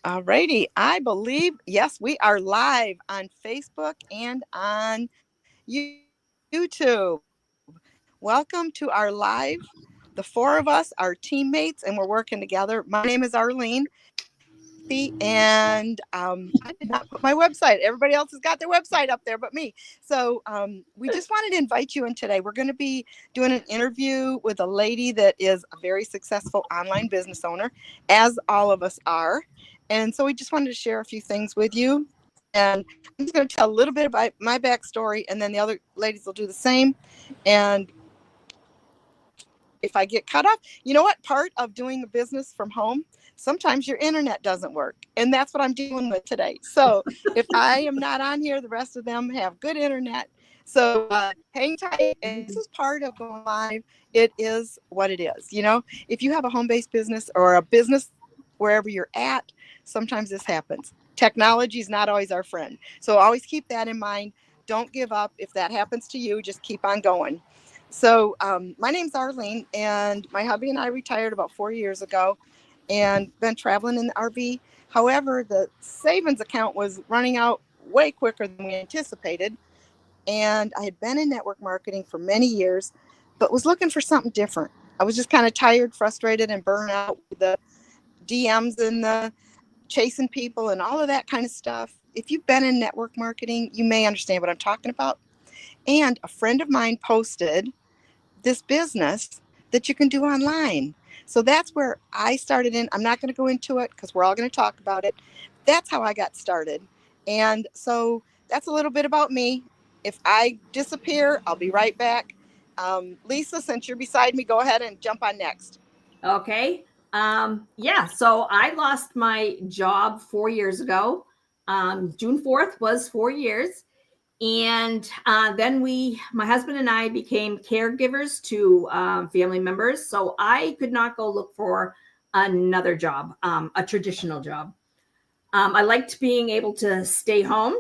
Alrighty. I believe, yes, we are live on Facebook and on YouTube. Welcome to our live. The four of us are teammates and we're working together. My name is Arleen, Nathey, and I did not put my website. Everybody else has got their website up there but me. So we just wanted to invite you in today. We're going to be doing an interview with a lady that is a very successful online business owner, as all of us are. And so we just wanted to share a few things with you. And I'm just going to tell a little bit about my backstory, and then the other ladies will do the same. And if I get cut off, you know what? Part of doing a business from home, sometimes your internet doesn't work. And that's what I'm dealing with today. So if I am not on here, the rest of them have good internet. So hang tight. And this is part of going live. It is what it is. You know, if you have a home based business or a business wherever you're at, sometimes this happens. Technology is not always our friend. So always keep that in mind. Don't give up. If that happens to you, just keep on going. So my name's Arleen, and my hubby and I retired about 4 years ago and been traveling in the RV. However, the savings account was running out way quicker than we anticipated. And I had been in network marketing for many years, but was looking for something different. I was just kind of tired, frustrated, and burnt out with the DMs and the chasing people and all of that kind of stuff. If you've been in network marketing, you may understand what I'm talking about. And a friend of mine posted this business that you can do online. So that's where I started in. I'm not going to go into it because we're all going to talk about it. That's how I got started. And so that's a little bit about me. If I disappear, I'll be right back. Lisa, since you're beside me, go ahead and jump on next. Okay. Yeah. So I lost my job 4 years ago. June 4th was 4 years. And then my husband and I became caregivers to family members. So I could not go look for another job, a traditional job. I liked being able to stay home.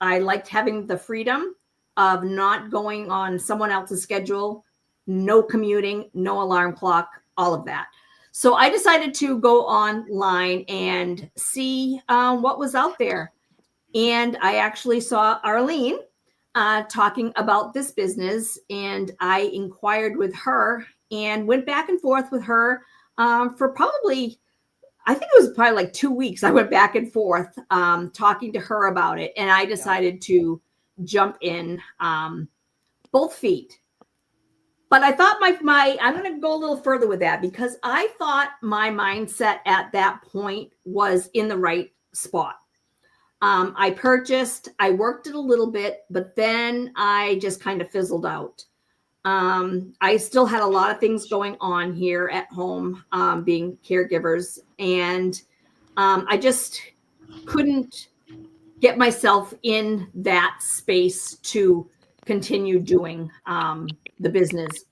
I liked having the freedom of not going on someone else's schedule, no commuting, no alarm clock, all of that. So I decided to go online and see what was out there. And I actually saw Arleen talking about this business, and I inquired with her and went back and forth with her for probably, I think it was probably like 2 weeks. I went back and forth talking to her about it, and I decided to jump in both feet. But I thought I'm going to go a little further with that because I thought my mindset at that point was in the right spot. I worked it a little bit, but then I just kind of fizzled out. I still had a lot of things going on here at home, being caregivers, and I just couldn't get myself in that space to continue doing the business.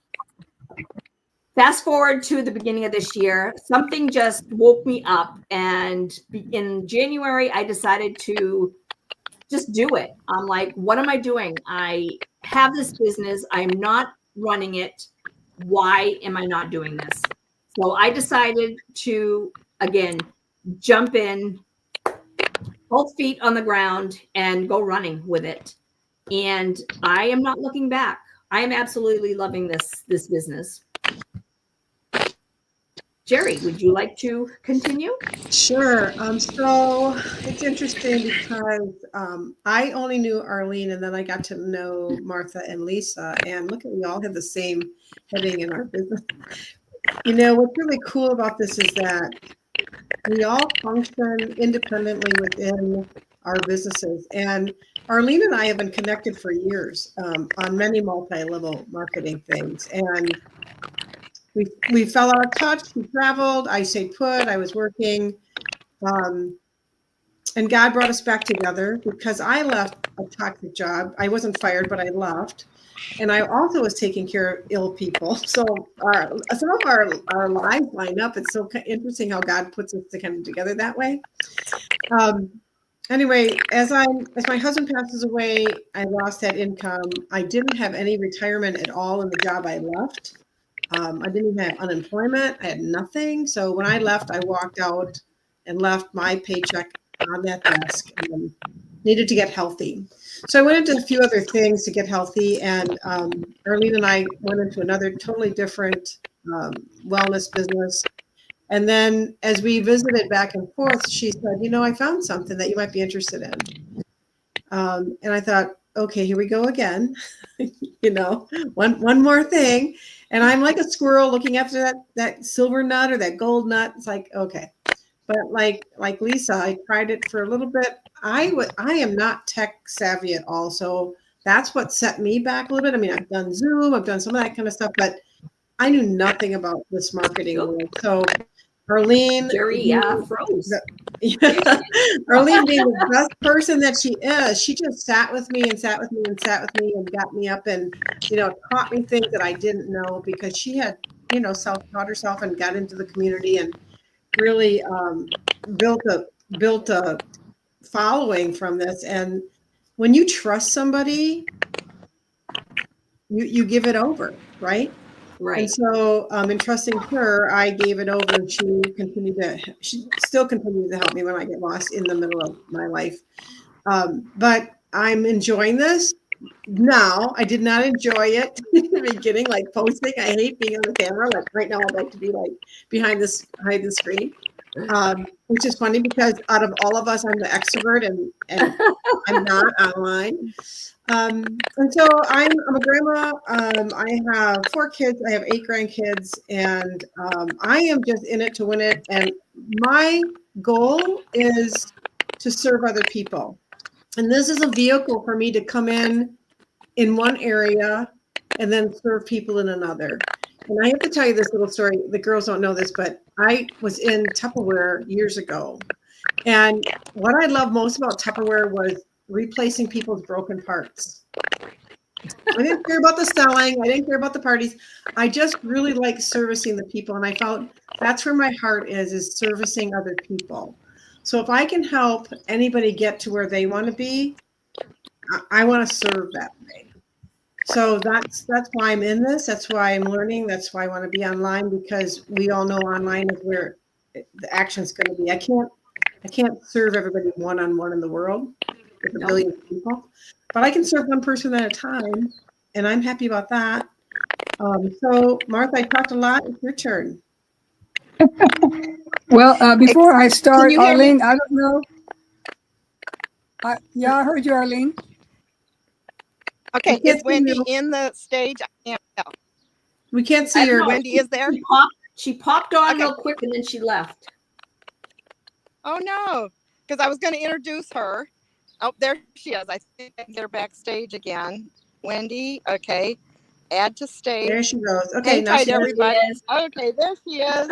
Fast forward to the beginning of this year, something just woke me up. And in January, I decided to just do it. I'm like, what am I doing? I have this business. I'm not running it. Why am I not doing this? So I decided to, again, jump in, both feet on the ground, and go running with it. And I am not looking back. I am absolutely loving this business. Geri, would you like to continue? Sure. So it's interesting because I only knew Arleen, and then I got to know Martha and Lisa. And look at, we all have the same heading in our business. You know, what's really cool about this is that we all function independently within our businesses. And Arleen and I have been connected for years on many multi-level marketing things. And we fell out of touch. We traveled. I stayed put. I was working. And God brought us back together because I left a toxic job. I wasn't fired, but I left. And I also was taking care of ill people. So some of our lives line up. It's so interesting how God puts us together that way. Anyway, as my husband passes away, I lost that income. I didn't have any retirement at all in the job I left. I didn't even have unemployment. I had nothing. So when I left, I walked out and left my paycheck on that desk and needed to get healthy. So I went into a few other things to get healthy, and Arleen and I went into another totally different wellness business. And then as we visited back and forth, she said, you know, I found something that you might be interested in. And I thought, okay, here we go again. You know, one more thing. And I'm like a squirrel looking after that silver nut or that gold nut. It's like, okay. But like Lisa, I tried it for a little bit. I am not tech savvy at all. So that's what set me back a little bit. I mean, I've done Zoom, I've done some of that kind of stuff, but I knew nothing about this marketing world. So Arleen, Geri froze. Arleen being the best person that she is, she just sat with me and sat with me and sat with me and got me up and, you know, taught me things that I didn't know because she had, you know, self-taught herself and got into the community and really built a following from this. And when you trust somebody, you give it over, right? Right. And so in trusting her, I gave it over and she still continues to help me when I get lost in the middle of my life. But I'm enjoying this now. I did not enjoy it in the beginning, like posting. I hate being on the camera. Like right now, I'd like to be like behind the screen. Which is funny because out of all of us, I'm the extrovert and I'm not online. And so I'm a grandma. I have 4 kids. I have 8 grandkids, and I am just in it to win it. And my goal is to serve other people. And this is a vehicle for me to come in one area and then serve people in another. And I have to tell you this little story. The girls don't know this, but I was in Tupperware years ago. And what I love most about Tupperware was replacing people's broken parts. I didn't care about the selling. I didn't care about the parties. I just really like servicing the people. And I felt that's where my heart is servicing other people. So if I can help anybody get to where they want to be, I want to serve that way. So that's why I'm in this. That's why I'm learning. That's why I want to be online, because we all know online is where the action's going to be. I can't serve everybody one-on-one in the world with a billion people, but I can serve one person at a time, and I'm happy about that. So Martha, I talked a lot. It's your turn. Well, before I start, Arleen, me? I don't know. Yeah, I heard you, Arleen. Okay, is Wendy in the stage? I can't tell. We can't see her. Wendy is there? She popped on real quick and then she left. Oh no, because I was going to introduce her. Oh, there she is. I think I can get her backstage again. Wendy, okay. Add to stage. There she goes. Okay, now she everybody. Okay, there she is.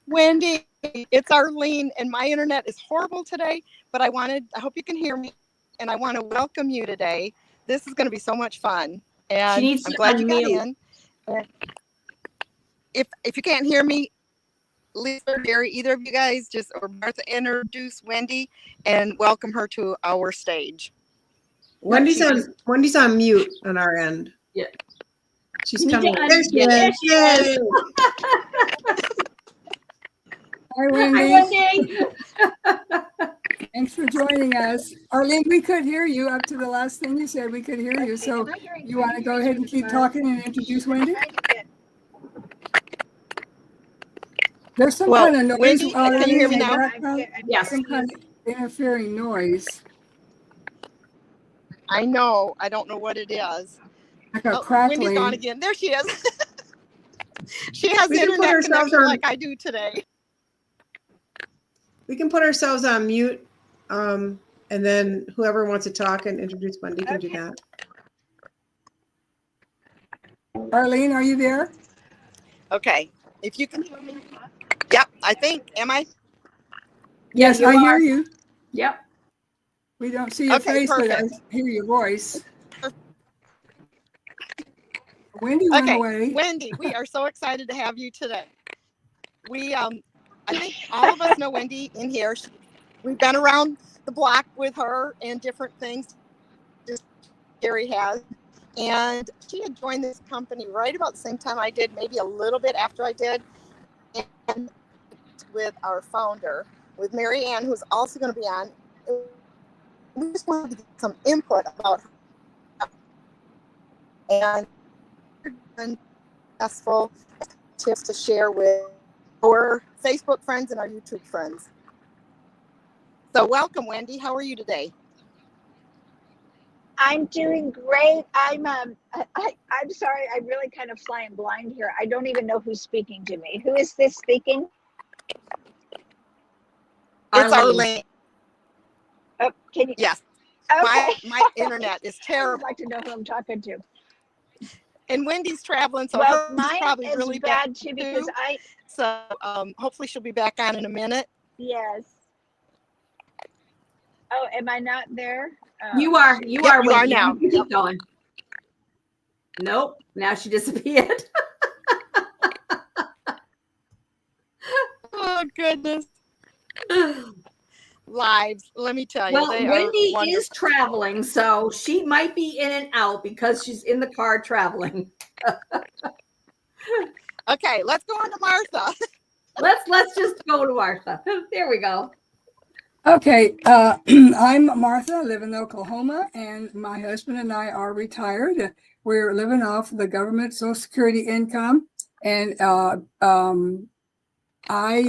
Wendy, it's Arleen, and my internet is horrible today, but I hope you can hear me, and I want to welcome you today. This is going to be so much fun, and I'm glad you got in. If you can't hear me, Lisa or Geri, either of you guys, or Martha, introduce Wendy and welcome her to our stage. Wendy's on mute on our end. Yeah. She's coming. There she is. Hi, Wendy. Hi, Wendy. Thanks for joining us. Arleen, we could hear you up to the last thing you said. We could hear you. So you want to go ahead and keep talking and introduce Wendy? There's some kind of noise. Wendy, can you hear me now? Yes. Some kind of interfering noise. I know. I don't know what it is. Like a crackling. Wendy's gone again. There she is. She has internet connection like I do today. We can put ourselves on mute, and then whoever wants to talk and introduce Wendy can do that. Arleen, are you there? Okay. If you can hear me. Yep, I think. Am I? Yes, I hear you. Yep. We don't see your face, perfect. But I hear your voice. Wendy went away. Wendy, we are so excited to have you today. We, I think all of us know Wendy in here. We've been around the block with her and different things. Just Geri has. And she had joined this company right about the same time I did, maybe a little bit after I did. And with our founder, with MaryAnn, who's also going to be on. We just wanted to get some input about and successful tips to share with our Facebook friends and our YouTube friends. So welcome, Wendy. How are you today? I'm doing great. I'm sorry. I'm really kind of flying blind here. I don't even know who's speaking to me. Who is this speaking? It's Arleen. Oh, can you? Yes. Okay. My internet is I would terrible. like to know who I'm talking to. And Wendy's traveling, so Well, hers mine probably is really bad too because So hopefully she'll be back on in a minute. yes. Oh, am I not there? You are. You are. You are Wendy. now. You keep going. Nope. Now she disappeared. Oh goodness. Lives, let me tell you. Well, they Wendy are is traveling, so she might be in and out because she's in the car traveling. Okay, let's go on to Martha. Let's just go to Martha. There we go. Okay, I'm Martha. I live in Oklahoma, and my husband and I are retired. We're living off the government Social Security income, and I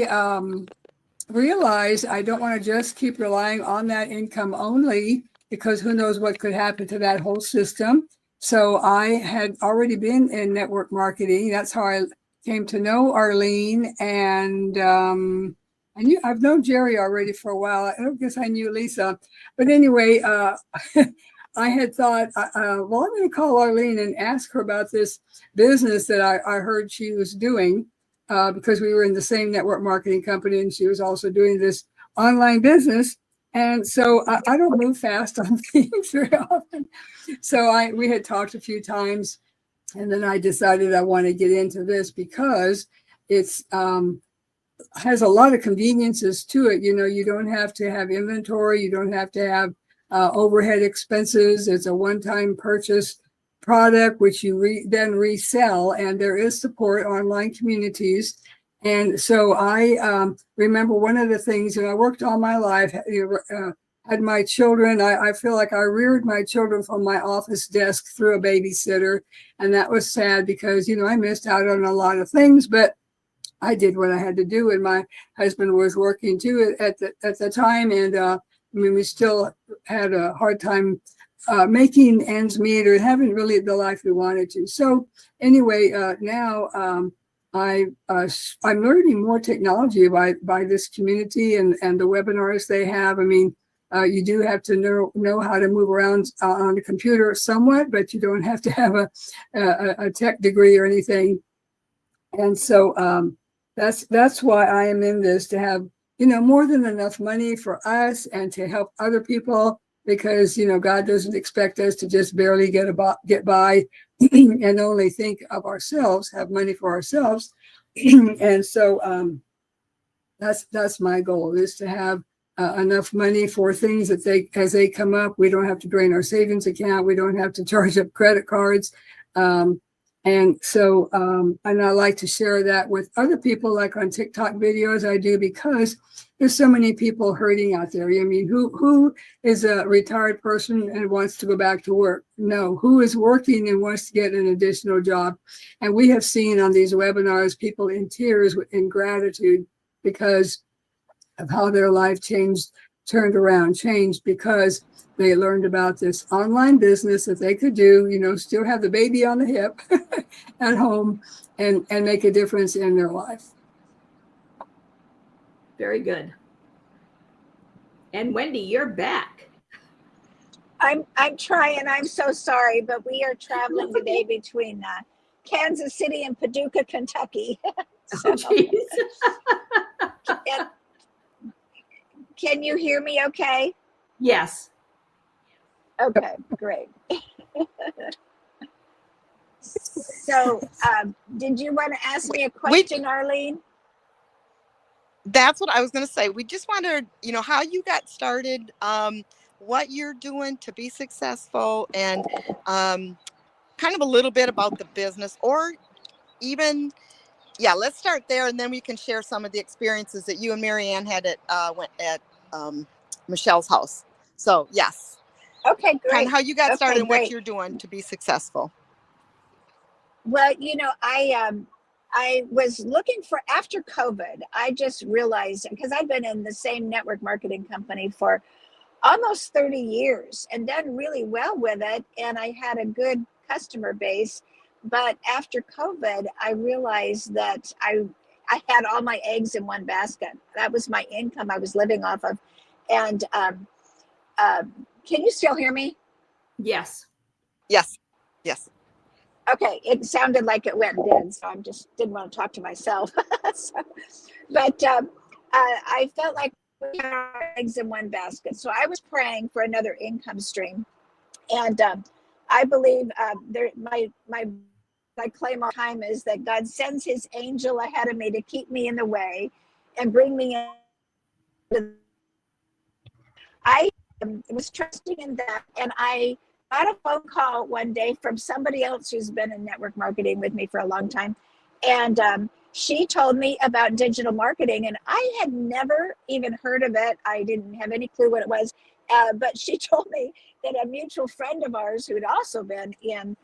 realize I don't want to just keep relying on that income only, because who knows what could happen to that whole system. So I had already been in network marketing. That's how I came to know Arleen, and I've known Geri already for a while. I don't guess I knew Lisa, but anyway, I had thought, well, I'm going to call Arleen and ask her about this business that I heard she was doing, because we were in the same network marketing company, and she was also doing this online business. And so I don't move fast on things very often. So we had talked a few times, and then I decided I want to get into this because it's has a lot of conveniences to it. You know, you don't have to have inventory. You don't have to have overhead expenses. It's a one-time purchase product, which you then resell, and there is support online communities. And so I remember one of the things, I worked all my life, had my children. I feel like I reared my children from my office desk through a babysitter. And that was sad because, I missed out on a lot of things, but I did what I had to do. And my husband was working too at the time. And we still had a hard time making ends meet or having really the life we wanted to. So anyway, now I'm learning more technology by this community and the webinars they have. I mean, you do have to know how to move around on a computer somewhat, but you don't have to have a tech degree or anything. And so that's why I am in this, to have, more than enough money for us and to help other people, because, God doesn't expect us to just barely get by and only think of ourselves, have money for ourselves. And so that's my goal, is to have enough money for things that as they come up. We don't have to drain our savings account. We don't have to charge up credit cards. And so, and I like to share that with other people, like on TikTok videos I do, because there's so many people hurting out there. I mean, who is a retired person and wants to go back to work? No. Who is working and wants to get an additional job? And we have seen on these webinars people in tears in gratitude because of how their life changed because they learned about this online business that they could do, still have the baby on the hip at home and make a difference in their life. Very good. And Wendy, you're back. I'm trying. I'm so sorry, but we are traveling today between Kansas City and Paducah, Kentucky. Oh, geez. Can you hear me okay? Yes. Okay, great. So, did you want to ask me a question, Arleen? That's what I was going to say. We just wondered, how you got started, what you're doing to be successful, and kind of a little bit about the business, or even yeah, let's start there, and then we can share some of the experiences that you and MaryAnn had at Michelle's house. So yes, Okay, kind great. of how you got started Okay, and what great. you're doing to be successful. Well, I was looking for, after COVID, I just realized, because I've been in the same network marketing company for almost 30 years and done really well with it, and I had a good customer base. But after COVID, I realized that I had all my eggs in one basket. That was my income I was living off of. And can you still hear me? Yes. Yes, yes. Okay, it sounded like it went dead, so I just didn't want to talk to myself. So, but I felt like we had our eggs in one basket. So I was praying for another income stream, and I believe my claim all the time is that God sends His angel ahead of me to keep me in the way and bring me in. I was trusting in that, and I got a phone call one day from somebody else who's been in network marketing with me for a long time, and she told me about digital marketing, and I had never even heard of it. I didn't have any clue what it was, but she told me that a mutual friend of ours who'd also been in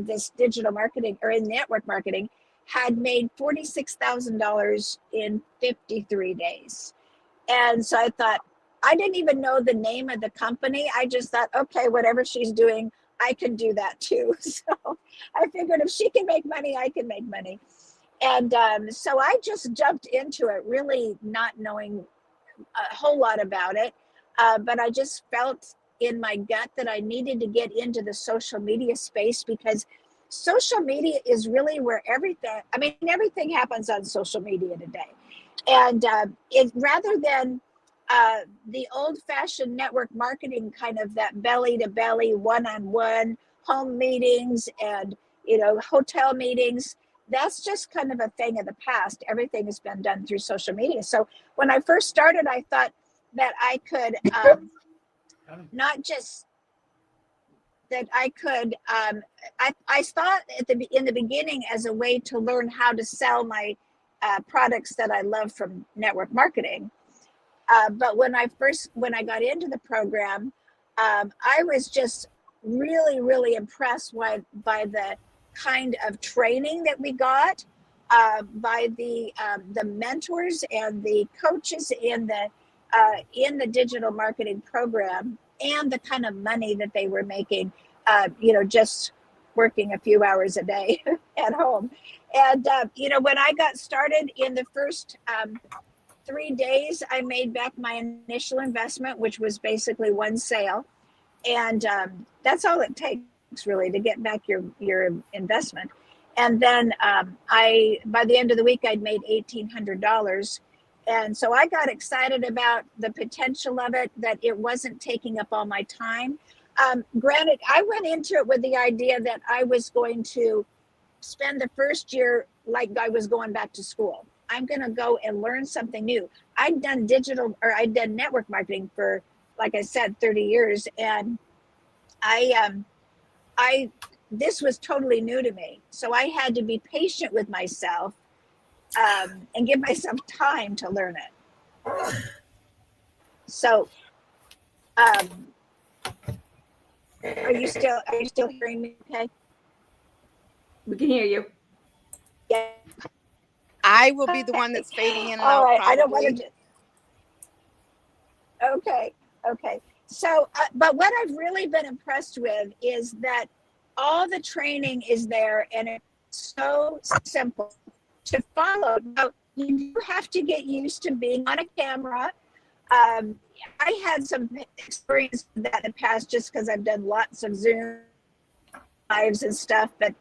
this digital marketing or in network marketing had made $46,000 in 53 days. And so I thought, I didn't even know the name of the company. I just thought, okay, whatever she's doing, I can do that too. So I figured if she can make money, I can make money. And so I just jumped into it, really not knowing a whole lot about it. But I just felt in my gut that I needed to get into the social media space, because social media is really where everything happens on social media today. And it, rather than the old-fashioned network marketing, kind of that belly-to-belly, one-on-one home meetings and hotel meetings, that's just kind of a thing of the past. Everything has been done through social media. So when I first started, I thought that I could not just that I could I thought in the beginning as a way to learn how to sell my products that I love from network marketing. But when I got into the program, I was just really, really impressed by the kind of training that we got, by the mentors and the coaches in the digital marketing program, and the kind of money that they were making, just working a few hours a day at home. And when I got started in the first 3 days, I made back my initial investment, which was basically one sale. And that's all it takes, really, to get back your investment. And then by the end of the week, I'd made $1,800. And so I got excited about the potential of it, that it wasn't taking up all my time. Granted, I went into it with the idea that I was going to spend the first year like I was going back to school. I'm going to go and learn something new. I'd done network marketing for, like I said, 30 years. And this was totally new to me. So I had to be patient with myself, and give myself time to learn it. So, are you still hearing me? Okay. We can hear you. Yeah. I will be the one that's fading in and All out. right. Probably. I don't want to. Okay. So, but what I've really been impressed with is that all the training is there, and it's so simple to follow. Now, you have to get used to being on a camera. I had some experience with that in the past, just because I've done lots of Zoom lives and stuff. But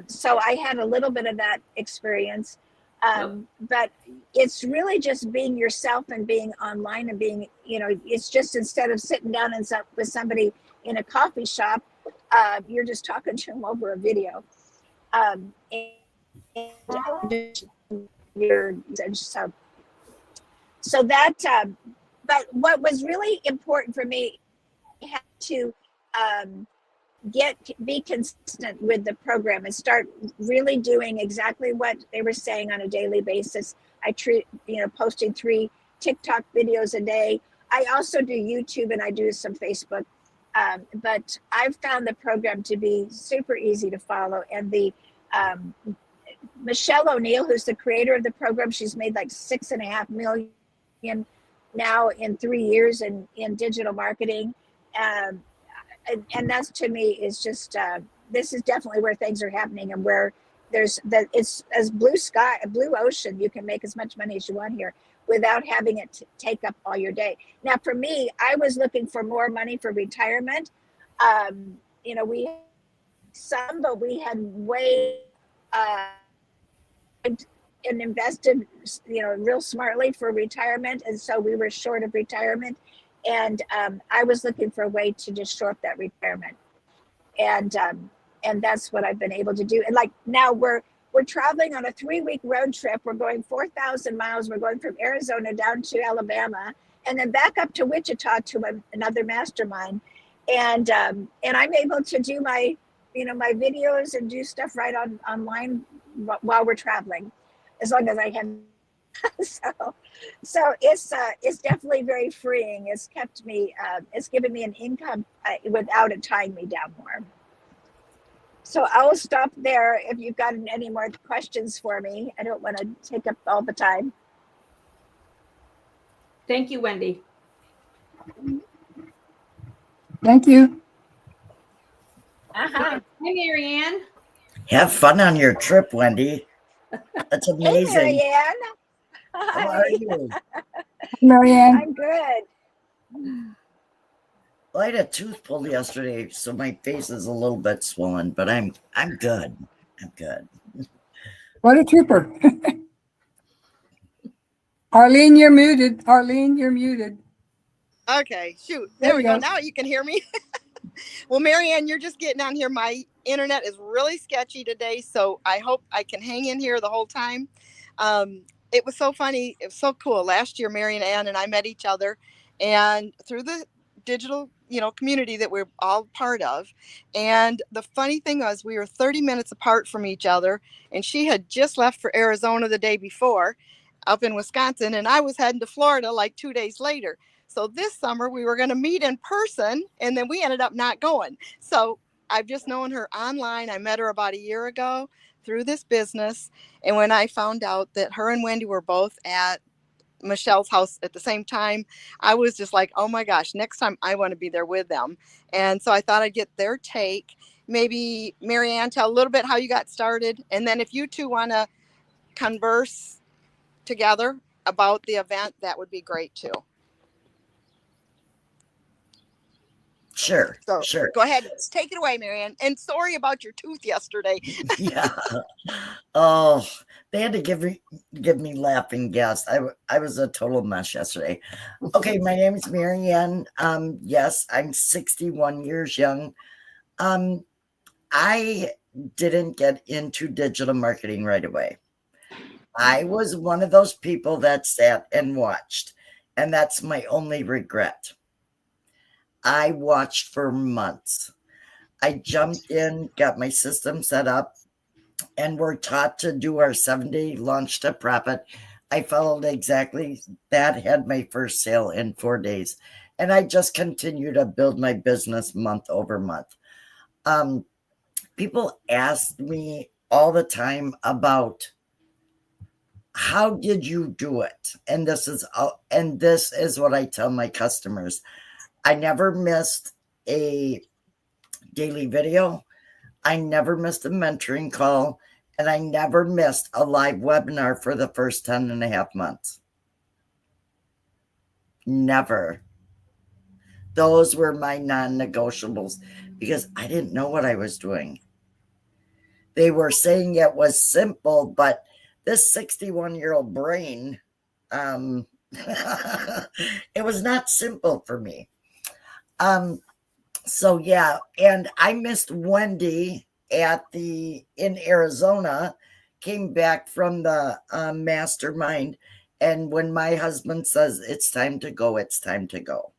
so I had a little bit of that experience. But it's really just being yourself and being online and being, it's just, instead of sitting down with somebody in a coffee shop, you're just talking to them over a video. And so that, but what was really important for me, I had to be consistent with the program and start really doing exactly what they were saying on a daily basis. I treat, posting 3 TikTok videos a day. I also do YouTube and I do some Facebook. But I've found the program to be super easy to follow. And the Michelle O'Neill, who's the creator of the program, she's made like $6.5 million now in 3 years in digital marketing. And that's, to me, is just this is definitely where things are happening, and where it's as blue ocean. You can make as much money as you want here without having it take up all your day. Now, for me, I was looking for more money for retirement. We had some, but we had way and invested, real smartly for retirement, and so we were short of retirement. And I was looking for a way to just shore up that retirement, and that's what I've been able to do. And like now we're traveling on a 3-week road trip. We're going 4,000 miles. We're going from Arizona down to Alabama, and then back up to Wichita to another mastermind. And I'm able to do my my videos and do stuff right online while we're traveling, as long as I have. So it's definitely very freeing. It's kept me, it's given me an income without it tying me down more. So I'll stop there. If you've got any more questions for me, I don't want to take up all the time. Thank you, Wendy. Thank you. Uh-huh. Hi, MaryAnn. Have fun on your trip, Wendy. That's amazing. Hey, MaryAnn. How are you? MaryAnn. I'm good. Well, I had a tooth pulled yesterday, so my face is a little bit swollen, but I'm good. I'm good. What a trooper. Arleen, you're muted. Arleen, you're muted. Okay, shoot. There we go. Now you can hear me. Well, MaryAnn, you're just getting on here. My internet is really sketchy today, so I hope I can hang in here the whole time. It was so funny. It was so cool. Last year, MaryAnn and I met each other, and through the digital, community that we're all part of. And the funny thing was, we were 30 minutes apart from each other, and she had just left for Arizona the day before, up in Wisconsin, and I was heading to Florida like 2 days later. So this summer we were going to meet in person, and then we ended up not going. So I've just known her online. I met her about a year ago through this business. And when I found out that her and Wendy were both at Michelle's house at the same time, I was just like, oh my gosh, next time I want to be there with them. And so I thought I'd get their take. Maybe MaryAnn, tell a little bit how you got started. And then if you two want to converse together about the event, that would be great too. Sure. Go ahead. Take it away, MaryAnn. And sorry about your tooth yesterday. Yeah. Oh, they had to give me laughing gas. I was a total mess yesterday. Okay, my name is MaryAnn. Yes, I'm 61 years young. I didn't get into digital marketing right away. I was one of those people that sat and watched, and that's my only regret. I watched for months. I jumped in, got my system set up, and we're taught to do our 7-day launch to profit. I followed exactly that, had my first sale in 4 days, and I just continue to build my business month over month. People ask me all the time about, how did you do it? And this is what I tell my customers. I never missed a daily video. I never missed a mentoring call, and I never missed a live webinar for the first 10 and a half months. Never. Those were my non-negotiables because I didn't know what I was doing. They were saying it was simple, but this 61-year-old brain, it was not simple for me. So yeah, and I missed Wendy in Arizona, came back from the mastermind, and when my husband says it's time to go, it's time to go.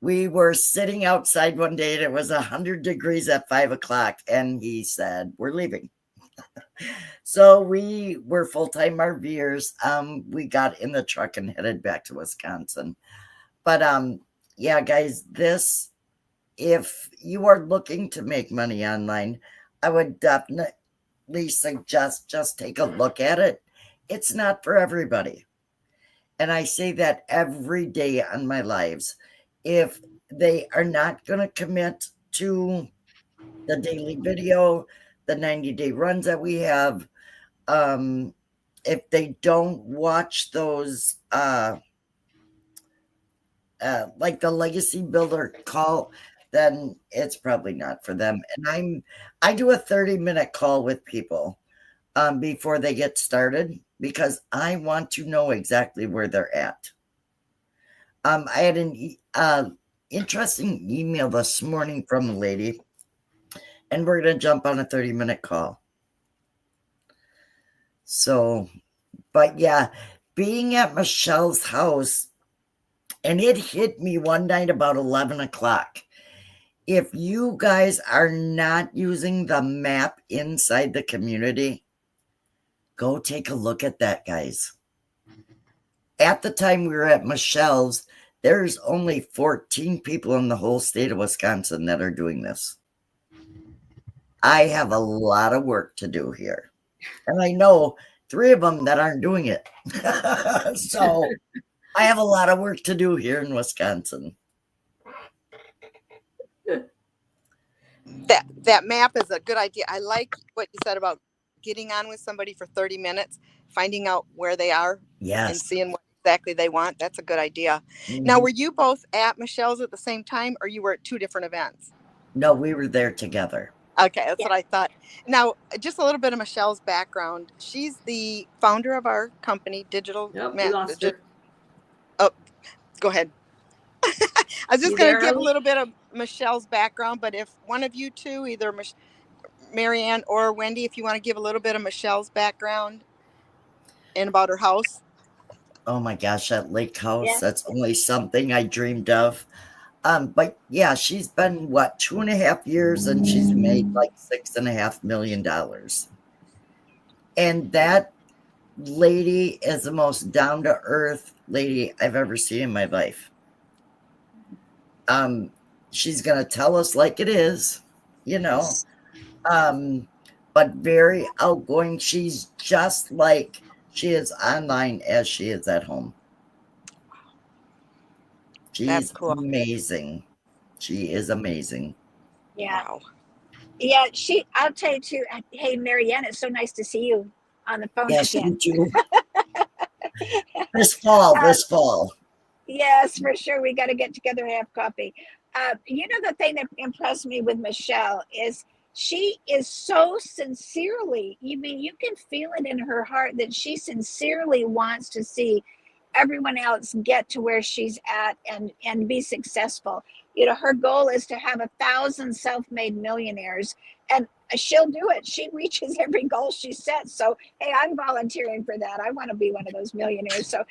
We were sitting outside one day and it was 100 degrees at 5 o'clock. And he said, we're leaving. So we were full-time RVers. We got in the truck and headed back to Wisconsin. But yeah, guys, if you are looking to make money online, I would definitely suggest just take a look at it. It's not for everybody. And I say that every day on my lives. If they are not going to commit to the daily video, the 90-day runs that we have, if they don't watch those, like the legacy builder call, then it's probably not for them. And I do a 30-minute call with people before they get started because I want to know exactly where they're at. I had an interesting email this morning from a lady, and we're going to jump on a 30-minute call. So, but yeah, being at Michelle's house, and it hit me one night about 11 o'clock. If you guys are not using the map inside the community, go take a look at that, guys. At the time we were at Michelle's, there's only 14 people in the whole state of Wisconsin that are doing this. I have a lot of work to do here. And I know 3 of them that aren't doing it. So I have a lot of work to do here in Wisconsin. That map is a good idea. I like what you said about getting on with somebody for 30 minutes, finding out where they are, and seeing what exactly they want. That's a good idea. Mm-hmm. Now, were you both at Michelle's at the same time, or you were at 2 different events? No, we were there together. Okay, that's what I thought. Now, just a little bit of Michelle's background. She's the founder of our company, Digital. Oh, go ahead. I was just going to give a little bit of Michelle's background, but if one of you two, either MaryAnn or Wendy, if you want to give a little bit of Michelle's background and about her house. Oh my gosh, that lake house, that's only something I dreamed of. But yeah, she's been, 2.5 years, and she's made like $6.5 million. And that lady is the most down-to-earth lady I've ever seen in my life. She's going to tell us like it is, but very outgoing. She's just like she is online as she is at home. She's cool. Amazing. She is amazing. Yeah. Wow. Yeah, I'll tell you too. Hey, MaryAnn, it's so nice to see you on the phone again. You too. This fall. Yes, for sure. We got to get together and have coffee. The thing that impressed me with Michelle is she is so sincerely, you can feel it in her heart that she sincerely wants to see everyone else get to where she's at and be successful. Her goal is to have 1,000 self-made millionaires, and she'll do it. She reaches every goal she sets. So, hey, I'm volunteering for that. I want to be one of those millionaires. So,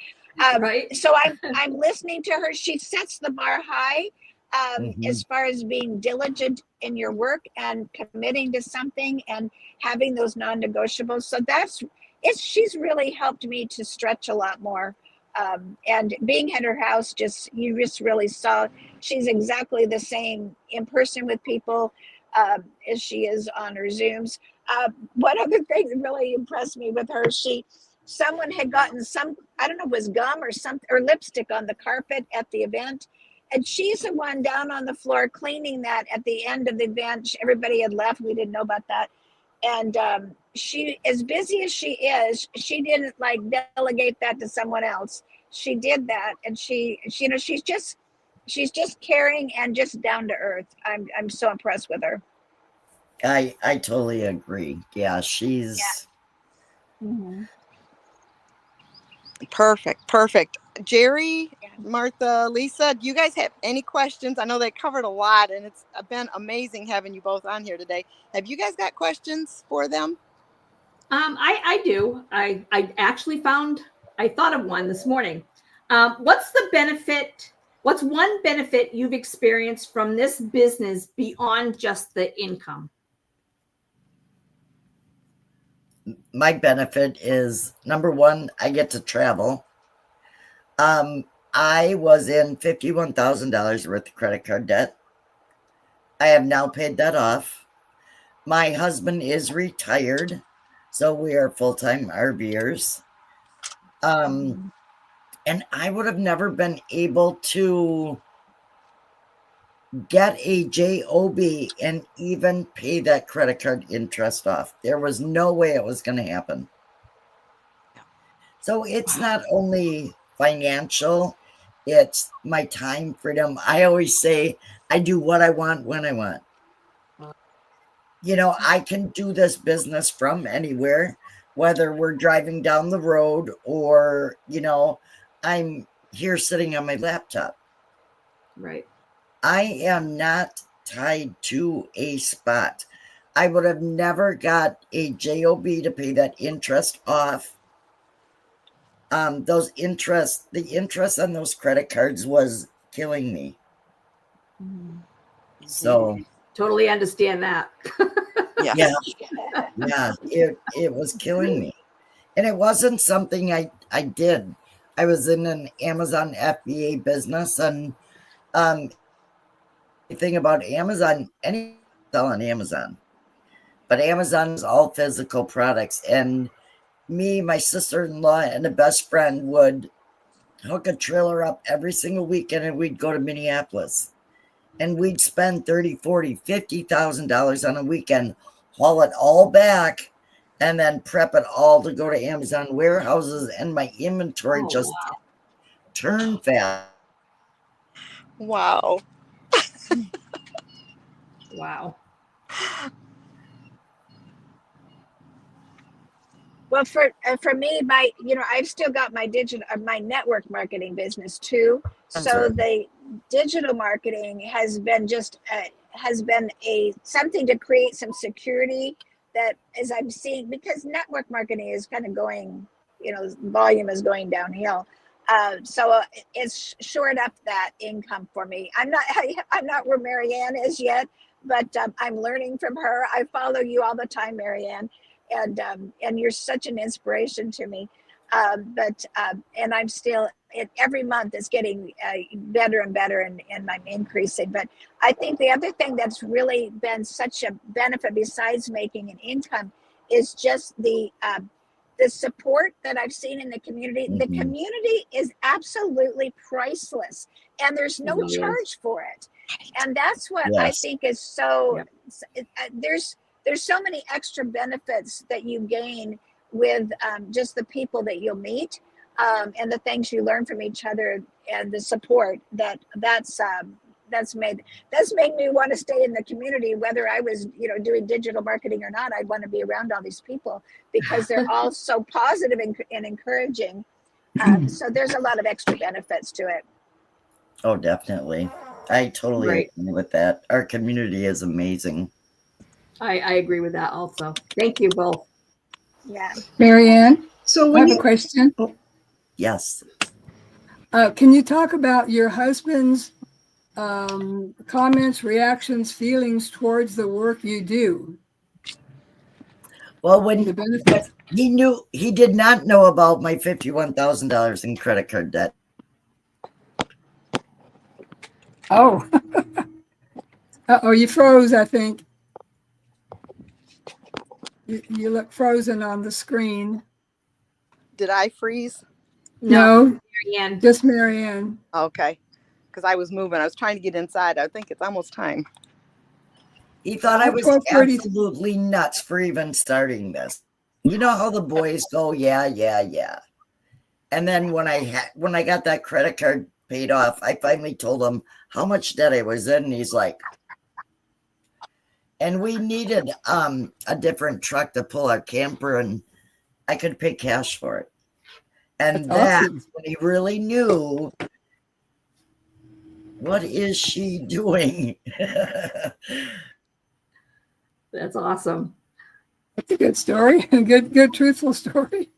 right. So I'm listening to her. She sets the bar high as far as being diligent in your work and committing to something and having those non-negotiables. So she's really helped me to stretch a lot more. And being at her house, you just really saw she's exactly the same in person with people as she is on her Zooms. One other thing that really impressed me with her, someone had gotten I don't know, it was gum or something, or lipstick on the carpet at the event. And she's the one down on the floor cleaning that at the end of the event. Everybody had left. We didn't know about that. And she, as busy as she is, she didn't delegate that to someone else. She did that, and she's just caring and just down to earth. I'm so impressed with her. I totally agree. Yeah, she's perfect. Geri, Martha, Lisa, do you guys have any questions? I know they covered a lot, and it's been amazing having you both on here today. Have you guys got questions for them? I do. I actually I thought of one this morning. What's the benefit What's one benefit you've experienced from this business beyond just the income? My benefit is, number one, I get to travel. I was in $51,000 worth of credit card debt. I have now paid that off. My husband is retired, so we are full-time RVers. And I would have never been able to get a job and even pay that credit card interest off. There was no way it was going to happen. So it's not only financial, it's my time freedom. I always say I do what I want when I want. You know, I can do this business from anywhere, whether we're driving down the road or, you know, I'm here sitting on my laptop. Right. I am not tied to a spot. I would have never got a job to pay that interest off. The interest on those credit cards was killing me. So totally understand that. Yes. yeah, it was killing me. And it wasn't something I did. I was in an Amazon FBA business, and the thing about Amazon, any sell on Amazon, but Amazon is all physical products. And me, my sister-in-law, and a best friend would hook a trailer up every single weekend, and we'd go to Minneapolis, and we'd spend $30,000, $40,000, $50,000 on a weekend, haul it all back, and then prep it all to go to Amazon warehouses, and my inventory turned fast. Wow. Wow. Well, for me, I've still got my my network marketing business too. So the digital marketing has been something to create some security, that as I'm seeing, because network marketing is kind of going, volume is going downhill. So it's shored up that income for me. I'm not where MaryAnn is yet, but I'm learning from her. I follow you all the time, MaryAnn. And you're such an inspiration to me. And I'm still, every month is getting better and better, and I'm increasing. But I think the other thing that's really been such a benefit besides making an income is just the support that I've seen in the community. The community is absolutely priceless, and there's no charge for it. And that's what I think is so, there's so many extra benefits that you gain with just the people that you'll meet, and the things you learn from each other, and the support that's made me want to stay in the community. Whether I was doing digital marketing or not, I'd want to be around all these people because they're all so positive and encouraging. So there's a lot of extra benefits to it. Oh, definitely. I totally agree with that. Our community is amazing. I agree with that also. Thank you both. Yeah. MaryAnn, So I have a question. Yes. Can you talk about your husband's comments, reactions, feelings towards the work you do? Well, when The benefits. he did not know about my $51,000 in credit card debt. Oh. Uh-oh, you froze, I think. You look frozen on the screen. Did I freeze? No, MaryAnn. just MaryAnn. Okay. Because I was moving. I was trying to get inside. I think it's almost time. He thought I was 12:30. absolutely nuts for even starting this. You know how the boys go, yeah. And then when I got that credit card paid off, I finally told him how much debt I was in, and he's like, and we needed a different truck to pull our camper, and I could pay cash for it. And that's awesome. when he really knew, what is she doing? That's awesome. That's a good story. Good truthful story.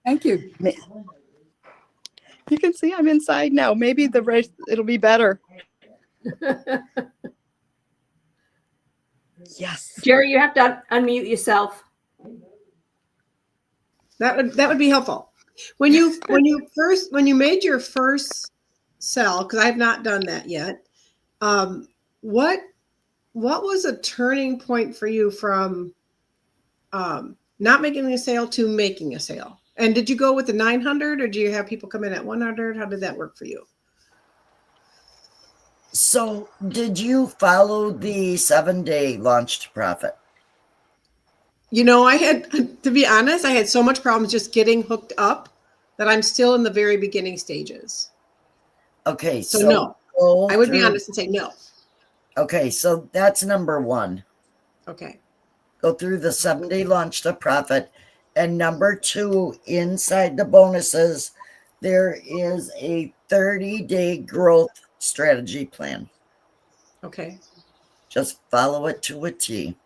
Thank you. You can see I'm inside now. Maybe the rest, it'll be better. Yes. Geri, you have to unmute yourself. That would be helpful. When you made your first sell, because I have not done that yet, what was a turning point for you from not making a sale to making a sale? And did you go with the 900 or do you have people come in at 100? How did that work for you? So did you follow the 7-day launch to profit? You know, I had, to be honest, I had so much problems just getting hooked up that I'm still in the very beginning stages. Okay, So no, I would be honest and say no. Okay, so that's number one. Okay. Go through the 7-day launch to profit. And number two, inside the bonuses, there is a 30-day growth strategy plan. Okay. Just follow it to a T.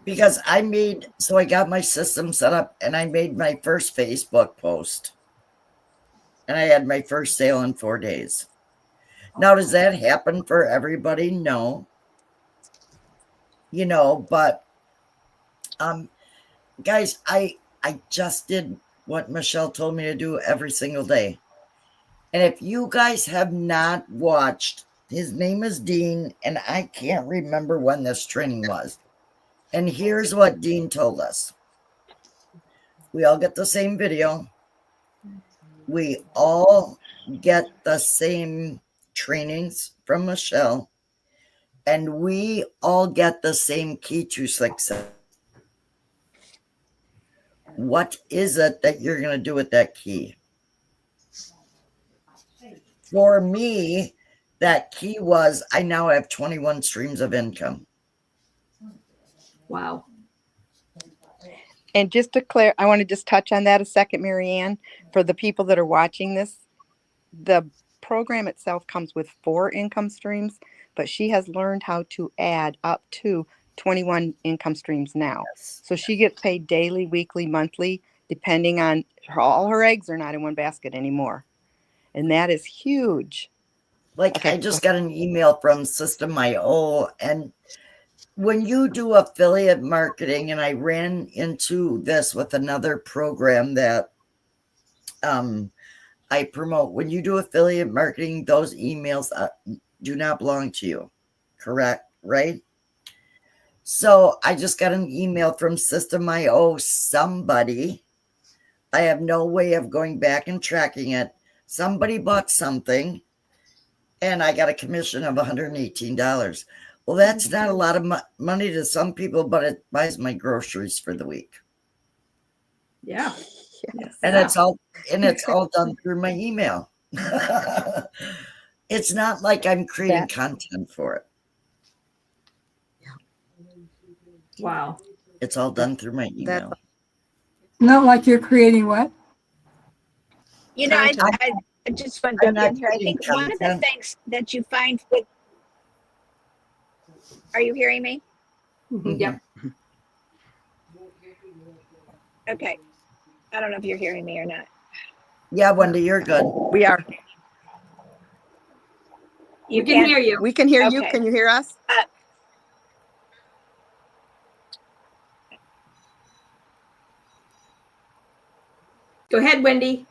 Because I got my system set up and I made my first Facebook post. And I had my first sale in 4 days. Now, does that happen for everybody? No. You know, but guys, I just did what Michelle told me to do every single day. And if you guys have not watched, his name is Dean, and I can't remember when this training was. And here's what Dean told us. We all get the same video. We all get the same trainings from Michelle. And we all get the same key to success. What is it that you're going to do with that key? For me, that key was I now have 21 streams of income. Wow. And just to clear, I want to just touch on that a second, MaryAnn. For the people that are watching this, the program itself comes with 4 income streams, but she has learned how to add up to 21 income streams now. So she gets paid daily, weekly, monthly, depending on all her eggs are not in one basket anymore. And that is huge. Like, okay. I just got an email from System.io, and when you do affiliate marketing, and I ran into this with another program that I promote, when you do affiliate marketing, those emails do not belong to you. Correct? Right? So I just got an email from System.io, somebody, I have no way of going back and tracking it. Somebody bought something and I got a commission of $118. Well, that's not a lot of money to some people, but it buys my groceries for the week. Yeah. Yes. And it's all done through my email. It's not like I'm creating content for it. Wow. It's all done through my email. Not like you're creating what? You know, I just want to jump in here. I think one of the things that you find with, are you hearing me? Mm-hmm. Yep. Okay. I don't know if you're hearing me or not. Yeah, Wendy, you're good. We are. We can hear you. We can hear you. Can you hear us? Go ahead, Wendy.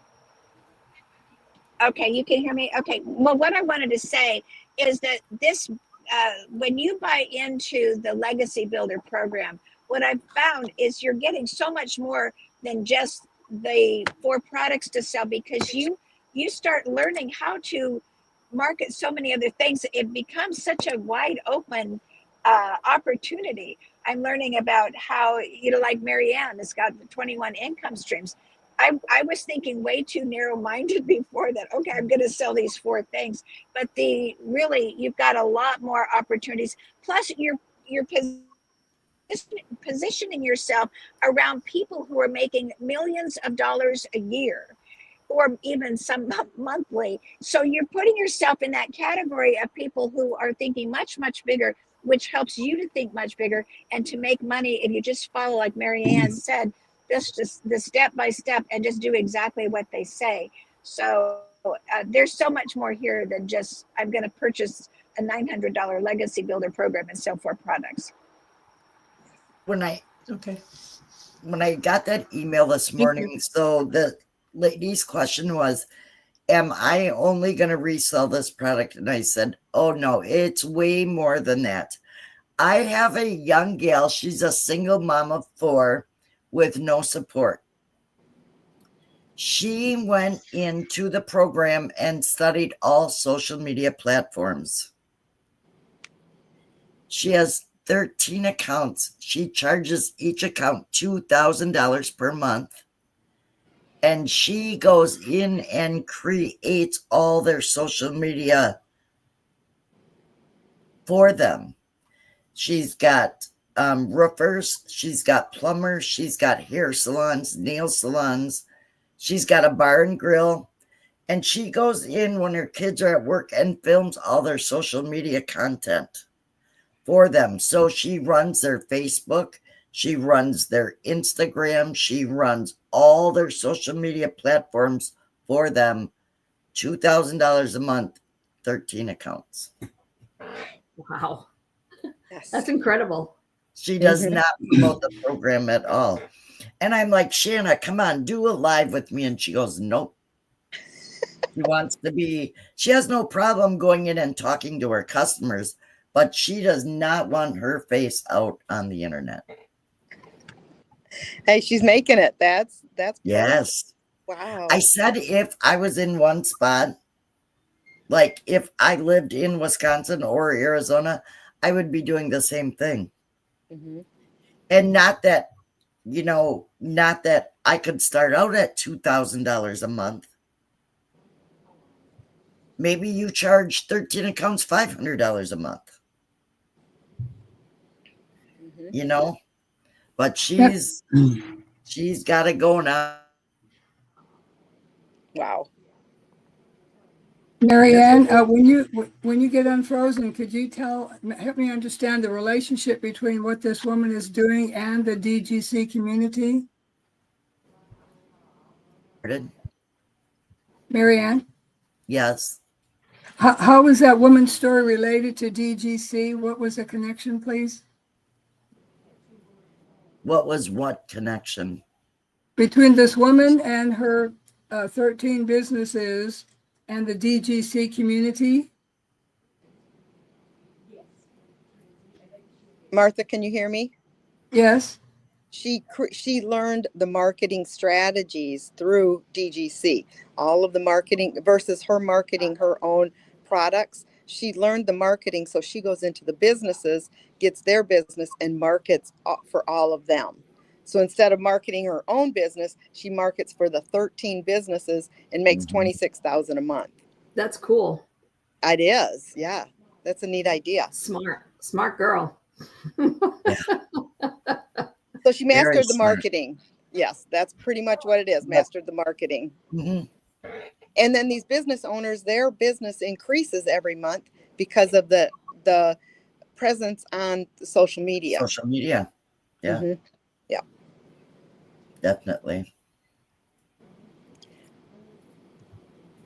Okay, you can hear me? Okay. Well, what I wanted to say is that this, when you buy into the Legacy Builder program, what I've found is you're getting so much more than just the 4 products to sell, because you start learning how to market so many other things. It becomes such a wide open opportunity. I'm learning about how, you know, like MaryAnn has got the 21 income streams. I was thinking way too narrow-minded before that. Okay, I'm going to sell these 4 things, but you've got a lot more opportunities. Plus, you're positioning yourself around people who are making millions of dollars a year, or even some monthly. So you're putting yourself in that category of people who are thinking much, much bigger, which helps you to think much bigger and to make money if you just follow, like MaryAnn said, just the step by step and just do exactly what they say. So there's so much more here than just I'm going to purchase a $900 legacy builder program and sell 4 products. When I Okay. when I got that email this Thank you. morning, so the lady's question was, am I only going to resell this product? And I said, oh no, it's way more than that. I have a young gal. She's a single mom of 4 with no support. She went into the program and studied all social media platforms. She has 13 accounts. She charges each account $2,000 per month. And she goes in and creates all their social media for them. She's got roofers, she's got plumbers, she's got hair salons, nail salons, she's got a bar and grill, and she goes in when her kids are at work and films all their social media content for them. So she runs their Facebook, she runs their Instagram, she runs all their social media platforms for them. $2,000 a month, 13 accounts. Wow. Yes. That's incredible. She does Mhm. not promote the program at all. And I'm like, Shanna, come on, do a live with me. And she goes, nope. She has no problem going in and talking to her customers, but she does not want her face out on the internet. Hey, she's making it. That's pro. Yes. Wow. I said if I was in one spot, like if I lived in Wisconsin or Arizona, I would be doing the same thing. Mhm. And not that I could start out at $2,000 a month. Maybe you charge 13 accounts $500 a month, Mhm. but Yep. she's got it going on. Wow. MaryAnn, when you get unfrozen, could you help me understand the relationship between what this woman is doing and the DGC community? MaryAnn, Yes. how is that woman's story related to DGC? What was the connection, please? What was what connection? Between this woman and her 13 businesses and the DGC community? Martha, can you hear me? Yes. She learned the marketing strategies through DGC. All of the marketing versus her marketing her own products. She learned the marketing, so she goes into the businesses, gets their business, and markets for all of them. So instead of marketing her own business, she markets for the 13 businesses and makes 26,000 a month. That's cool. It is, yeah. That's a neat idea. Smart girl. Yeah. So she Very mastered the smart. marketing. Yes, that's pretty much what it is. Yep. Mastered the marketing. Mhm. And then these business owners, their business increases every month because of the presence on social media. Social media. Yeah, Mhm. Yeah. definitely.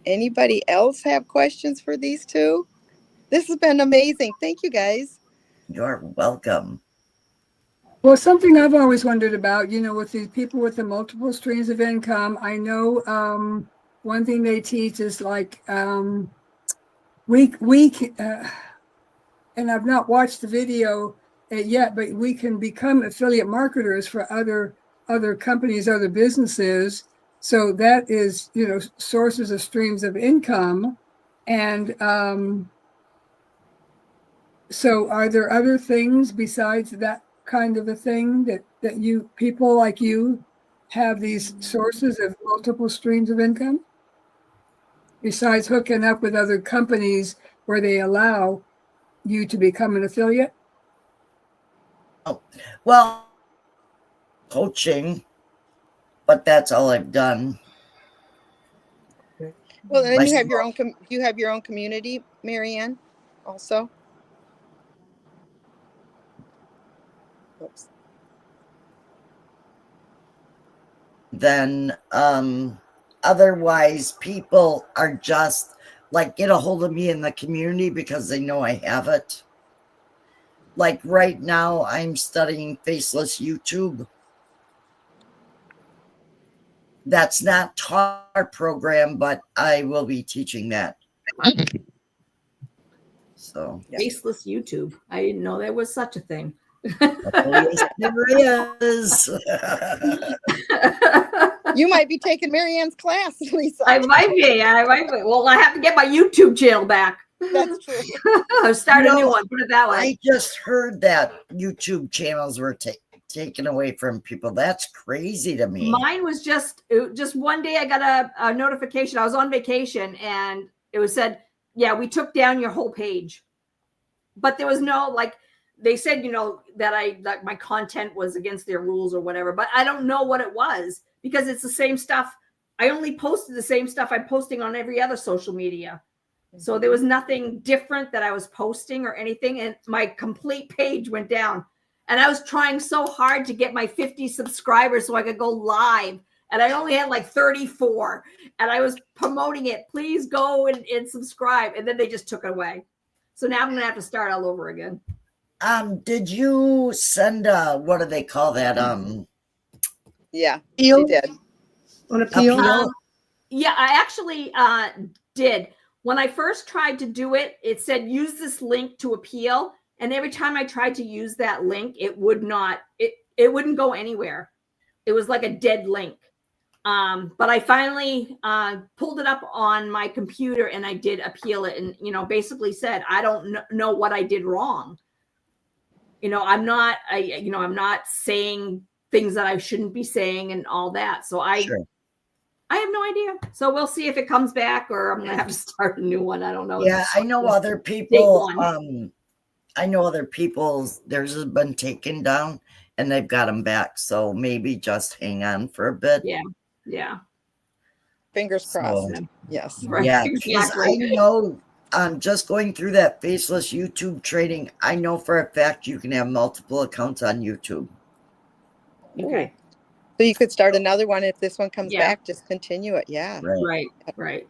Anybody else have questions for these two? This has been amazing. Thank you, guys. You're welcome. Well, something I've always wondered about, with these people with the multiple streams of income, I know one thing they teach is like and I've not watched the video yet, but we can become affiliate marketers for other companies, other businesses. So that is, sources of streams of income. And so are there other things besides that kind of a thing that you people like you have these sources of multiple streams of income besides hooking up with other companies where they allow you to become an affiliate? Oh, well, coaching, but that's all I've done. Well, and then My you have your small- own you have your own community, MaryAnn, also. Oops. then otherwise people are just like get a hold of me in the community because they know I have it. Like right now I'm studying faceless YouTube. That's not taught our program, but I will be teaching that. So Faceless YouTube. I didn't know there was such a thing. yes, there is. You might be taking MaryAnn's class, Lisa. I might be. Well, I have to get my YouTube channel back. That's true. Start a new one. Put it that way. I just heard that YouTube channels were taken away from people. That's crazy to me. Mine was just one day I got a notification. I was on vacation and it was said, yeah, we took down your whole page. But there was no, like, they said, that my content was against their rules or whatever, but I don't know what it was because it's the same stuff. I only posted the same stuff I'm posting on every other social media. So there was nothing different that I was posting or anything. And my complete page went down. And I was trying so hard to get my 50 subscribers so I could go live. And I only had like 34. And I was promoting it. Please go and subscribe. And then they just took it away. So now I'm going to have to start all over again. Did you send what do they call that? Yeah, Appeal? she did. On appeal? Yeah, I actually did. When I first tried to do it, it said use this link to appeal. And every time I tried to use that link, it wouldn't go anywhere. It was like a dead link. But I finally pulled it up on my computer and I did appeal it and, basically said, I don't know what I did wrong. I'm not saying things that I shouldn't be saying and all that. So I have no idea. So we'll see if it comes back or I'm going to have to start a new one. I don't know. Yeah, I know other people. I know other people's, theirs has been taken down and they've got them back. So maybe just hang on for a bit. Yeah. Fingers crossed. Yes. Right. Yeah, because I know just going through that faceless YouTube training, I know for a fact you can have multiple accounts on YouTube. Okay. So you could start another one if this one comes back, just continue it. Yeah. Right.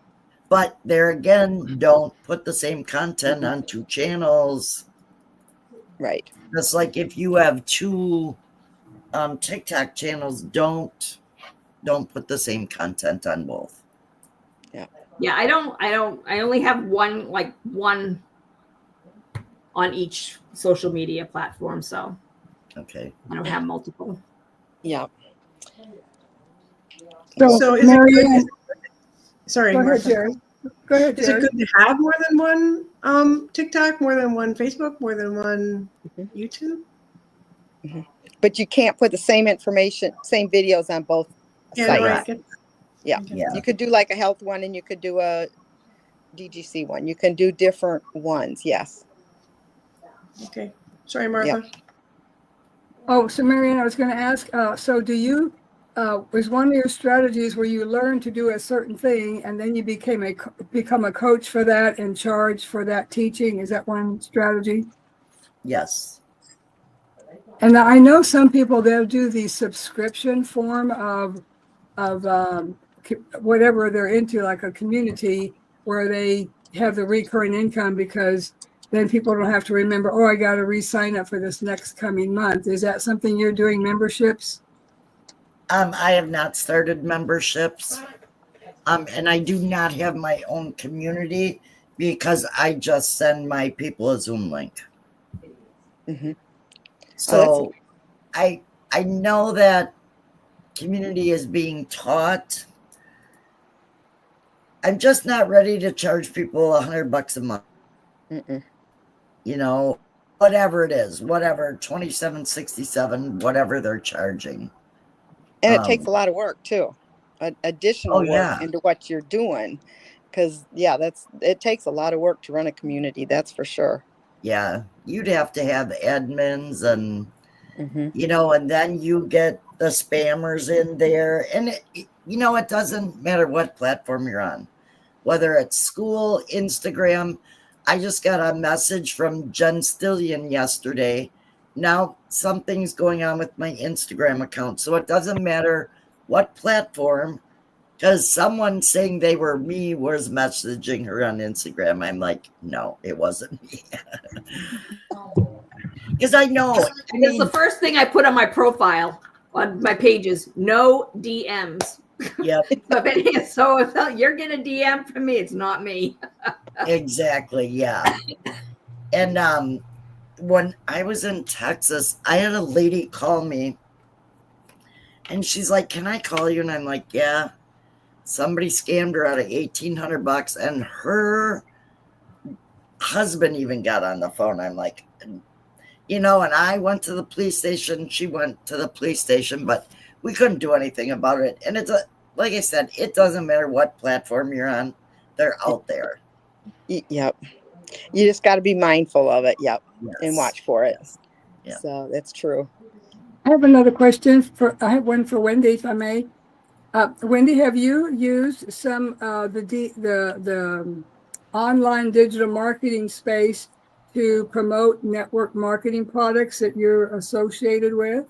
But there again, don't put the same content on two channels. Right. Just like if you have two TikTok channels, don't put the same content on both. Yeah, I only have one on each social media platform, so okay. I don't have multiple. Yeah. So is MaryAnn, it good? Sorry, go ahead, Martha. Geri. Go ahead, Is Geri. it good to have more than one TikTok, more than one Facebook, more than one YouTube? But you can't put the same information, same videos on both sites. Yeah. You could do like a health one and you could do a DGC one. You can do different ones. Yes. Okay. Sorry, Martha. Oh, so MaryAnn, I was going to ask, so do you, was one of your strategies where you learned to do a certain thing and then you become a coach for that and charge for that teaching? Is that one strategy? Yes. And I know some people, they'll do the subscription form of whatever they're into, like a community where they have the recurring income because then people don't have to remember, oh, I got to re-sign up for this next coming month. Is that something you're doing, memberships? I have not started memberships. And I do not have my own community because I just send my people a Zoom link. Mm-hmm. So I know that community is being taught. I'm just not ready to charge people $100 a month. Mm-mm. Whatever it is, whatever, $27.67, whatever they're charging. And it takes a lot of work too. Additional work into what you're doing. Because it takes a lot of work to run a community. That's for sure. Yeah. You'd have to have admins and, and then you get the spammers in there. And, it doesn't matter what platform you're on, whether it's school, Instagram. I just got a message from Jen Stillion yesterday. Now something's going on with my Instagram account. So it doesn't matter what platform, because someone saying they were me was messaging her on Instagram. I'm like, no, it wasn't me. Because I know. It's the first thing I put on my profile on my pages. No DMs. Yep. So if you're getting a DM from me, it's not me. Exactly. Yeah. And when I was in Texas, I had a lady call me, and she's like, "Can I call you?" And I'm like, "Yeah." Somebody scammed her out of $1,800, and her husband even got on the phone. I'm like, and I went to the police station. She went to the police station, but we couldn't do anything about it. And it's like I said, it doesn't matter what platform you're on; they're out there. Yep. You just got to be mindful of it. Yep. Yes. And watch for it. Yeah. So that's true. I have another question I have one for Wendy, if I may. Wendy, have you used some the online digital marketing space to promote network marketing products that you're associated with?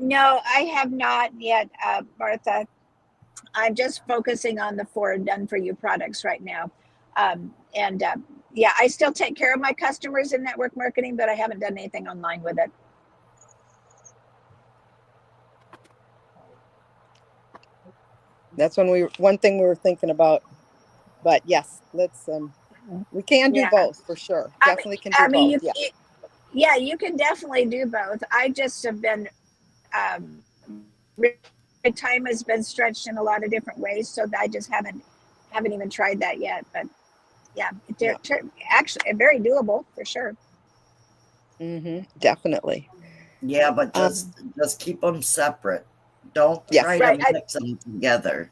No, I have not yet, Martha. I'm just focusing on the 4 done for you products right now. Yeah, I still take care of my customers in network marketing, but I haven't done anything online with it. That's one thing we were thinking about. But yes, let's we can do both for sure. Definitely can do both. You can definitely do both. I just have been my time has been stretched in a lot of different ways, so I just haven't even tried that yet. But yeah, actually very doable for sure. Definitely. Yeah, but just keep them separate. Don't try to mix them together.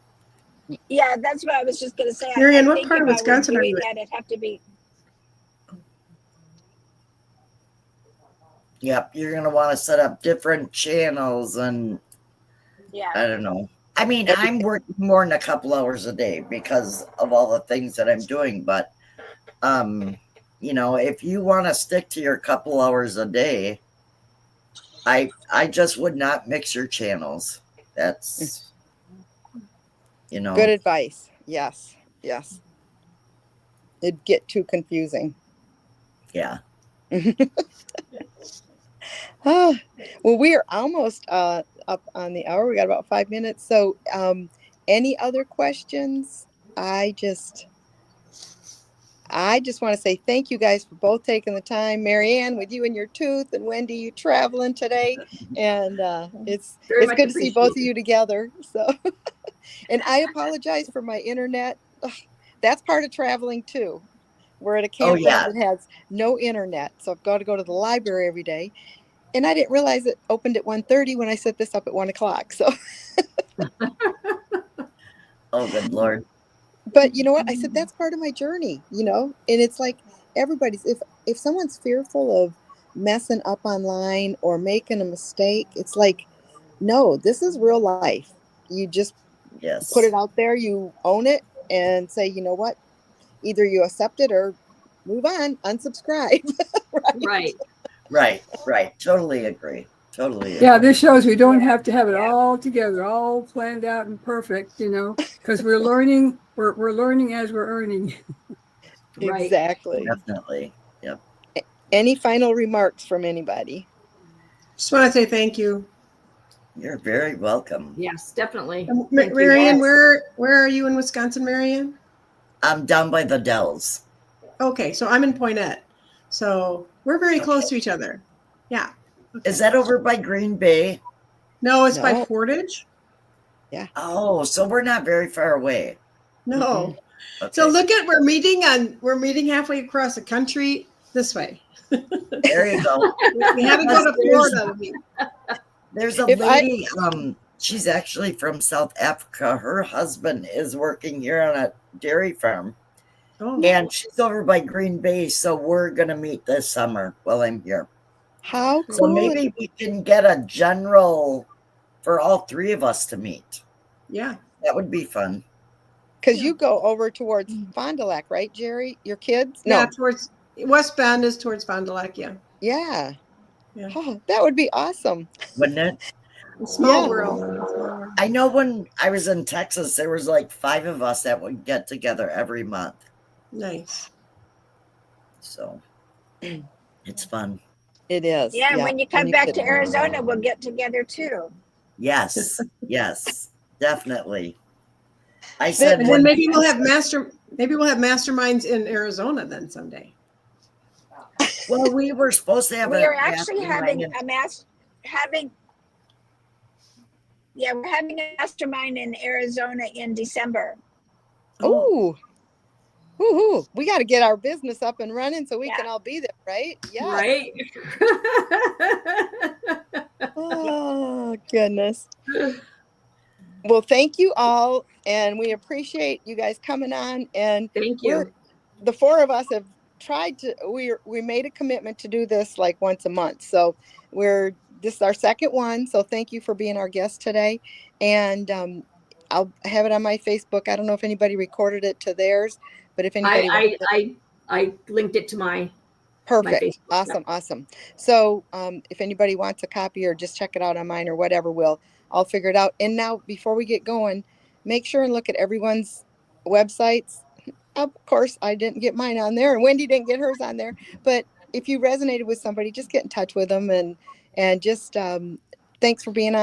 Yeah, that's what I was just going to say. MaryAnn, what part of Wisconsin are you in? It'd have to be. Yep, you're going to want to set up different channels and I don't know. I mean, I'm working more than a couple hours a day because of all the things that I'm doing. But, if you want to stick to your couple hours a day, I just would not mix your channels. That's, good advice. Yes. It'd get too confusing. Yeah. Well, we are almost up on the hour. We got about 5 minutes. So any other questions? I just want to say thank you guys for both taking the time. MaryAnn, with you and your tooth, and Wendy, you traveling today. And it's good to see both of you together. So, and I apologize for my internet. Ugh, that's part of traveling too. We're at a campground that has no internet. So I've got to go to the library every day. And I didn't realize it opened at 1:30 when I set this up at 1:00. So. Oh, good Lord. But you know what? I said, that's part of my journey, and it's like everybody's, if someone's fearful of messing up online or making a mistake, it's like, no, this is real life. You just put it out there, you own it and say, you know what? Either you accept it or move on, unsubscribe. Right. Totally agree. Yeah, this shows we don't have to have it all together, all planned out and perfect, because we're learning. We're learning as we're earning. Right. Exactly. Definitely. Yep. Any final remarks from anybody? Just want to say thank you. You're very welcome. Yes, definitely. MaryAnn, where are you in Wisconsin, MaryAnn? I'm down by the Dells. Okay, so I'm in Poinette. So we're very close to each other. Yeah. Okay. Is that over by Green Bay? No, it's by Portage. Yeah. Oh, so we're not very far away. No. Mm-hmm. Okay. So look at we're meeting halfway across the country this way. There you go. We haven't go to Florida. There's a lady, she's actually from South Africa. Her husband is working here on a dairy farm. Oh. And she's over by Green Bay, so we're gonna meet this summer while I'm here. How cool. So maybe we can get a general for all 3 of us to meet. Yeah. That would be fun. Because you go over towards Fond du Lac, right, Geri? Your kids? Yeah, towards West Bend is towards Fond du Lac, yeah. Yeah. Oh, that would be awesome. Wouldn't it? Small Yeah. world. I know when I was in Texas, there was like 5 of us that would get together every month. Nice. So it's fun. It is. Yeah, and when you come need back to Arizona, we'll get together too. Yes, yes, definitely. I said, And then maybe we'll have masterminds in Arizona then someday. well, we were supposed to have We a are actually having mastermind we're having a mastermind in Arizona in December. Oh, woohoo! We got to get our business up and running so we Yeah. can all be there, right? Yeah. Right. Oh goodness. Well, thank you all, and we appreciate you guys coming on. And Thank you. the 4 of us have tried to. We made a commitment to do this like once a month. So this is our second one. So thank you for being our guest today. And I'll have it on my Facebook. I don't know if anybody recorded it to theirs, but if anybody wants to, I linked it to my perfect. Facebook. Awesome. So if anybody wants a copy or just check it out on mine or whatever, I'll figure it out. And now before we get going, make sure and look at everyone's websites. Of course, I didn't get mine on there and Wendy didn't get hers on there. But if you resonated with somebody, just get in touch with them and just thanks for being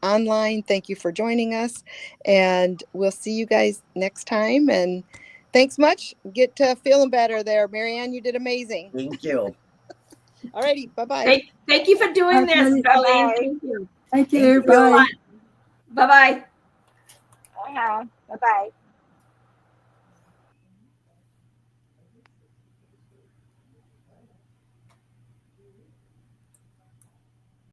online. Thank you for joining us. And we'll see you guys next time. And thanks much. Get to feeling better there. MaryAnn, you did amazing. Thank you. All righty. Bye-bye. Thank you for doing this, Okay. Arleen. Thank you. Thank you. Bye. Bye-bye. Bye-bye.